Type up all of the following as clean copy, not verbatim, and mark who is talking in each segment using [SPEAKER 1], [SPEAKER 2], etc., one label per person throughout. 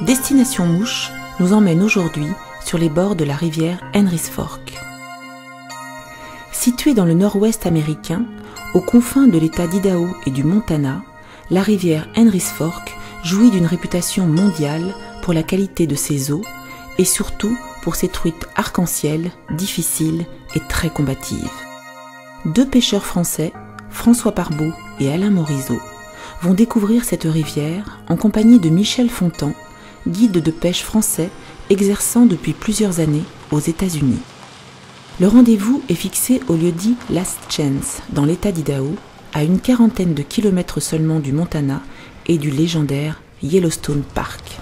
[SPEAKER 1] Destination Mouche nous emmène aujourd'hui sur les bords de la rivière Henry's Fork. Située dans le nord-ouest américain, aux confins de l'État d'Idaho et du Montana, la rivière Henry's Fork jouit d'une réputation mondiale pour la qualité de ses eaux et surtout pour ses truites arc-en-ciel difficiles et très combatives. Deux pêcheurs français, François Parbeau et Alain Morisot, vont découvrir cette rivière en compagnie de Michel Fontan, guide de pêche français exerçant depuis plusieurs années aux États-Unis. Le rendez-vous est fixé au lieu-dit Last Chance, dans l'État d'Idaho, à une quarantaine de kilomètres seulement du Montana et du légendaire Yellowstone Park.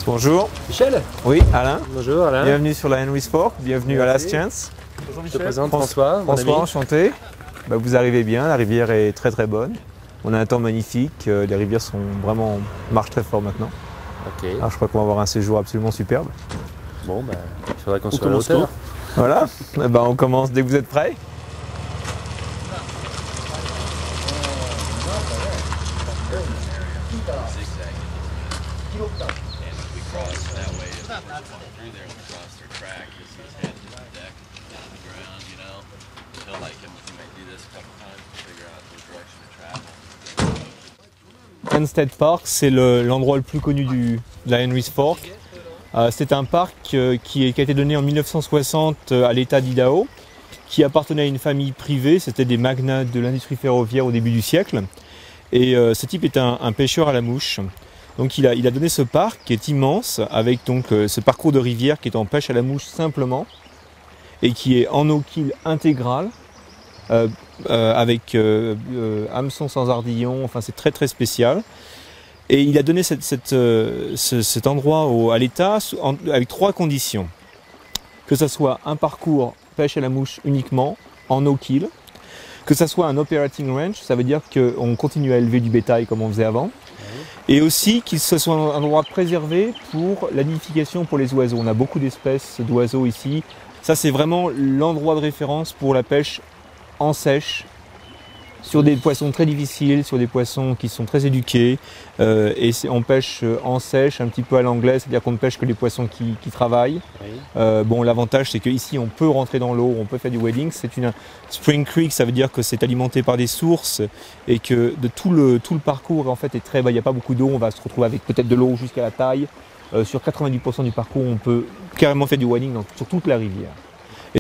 [SPEAKER 2] Bonjour.
[SPEAKER 3] Michel.
[SPEAKER 2] Oui, Alain.
[SPEAKER 3] Bonjour Alain.
[SPEAKER 2] Bienvenue sur la Henry's Fork, bienvenue à Last Chance.
[SPEAKER 3] Bonjour Michel. Je te présente François.
[SPEAKER 2] François, enchanté. Vous arrivez bien, la rivière est très très bonne. On a un temps magnifique, les rivières marchent très fort maintenant.
[SPEAKER 3] Ok.
[SPEAKER 2] Alors je crois qu'on va avoir un séjour absolument superbe.
[SPEAKER 3] Bon, il faudra qu'on soit à la hauteur.
[SPEAKER 2] Voilà, on commence dès que vous êtes prêts. Henstead Park, c'est l'endroit le plus connu de la Henry's Fork. C'est un parc qui a été donné en 1960 à l'État d'Idaho, qui appartenait à une famille privée, c'était des magnates de l'industrie ferroviaire au début du siècle. Et ce type est un pêcheur à la mouche. Donc il a donné ce parc qui est immense, avec donc ce parcours de rivière qui est en pêche à la mouche simplement, et qui est en no-kill intégrale, avec hameçon sans ardillon, enfin c'est très très spécial. Et il a donné cet endroit à l'État avec trois conditions. Que ce soit un parcours pêche à la mouche uniquement, en no-kill, que ce soit un operating range, ça veut dire qu'on continue à élever du bétail comme on faisait avant, et aussi qu'il soit un endroit préservé pour la nidification pour les oiseaux. On a beaucoup d'espèces d'oiseaux ici. Ça c'est vraiment l'endroit de référence pour la pêche en sèche, sur des poissons très difficiles, sur des poissons qui sont très éduqués, et on pêche en sèche, un petit peu à l'anglaise, c'est-à-dire qu'on ne pêche que les poissons qui travaillent. Oui. L'avantage c'est qu'ici on peut rentrer dans l'eau, on peut faire du wading. C'est une spring creek, ça veut dire que c'est alimenté par des sources et que de tout le parcours en fait est très bas. Il n'y a pas beaucoup d'eau, on va se retrouver avec peut-être de l'eau jusqu'à la taille. Sur 90% du parcours, on peut carrément faire du wading sur toute la rivière.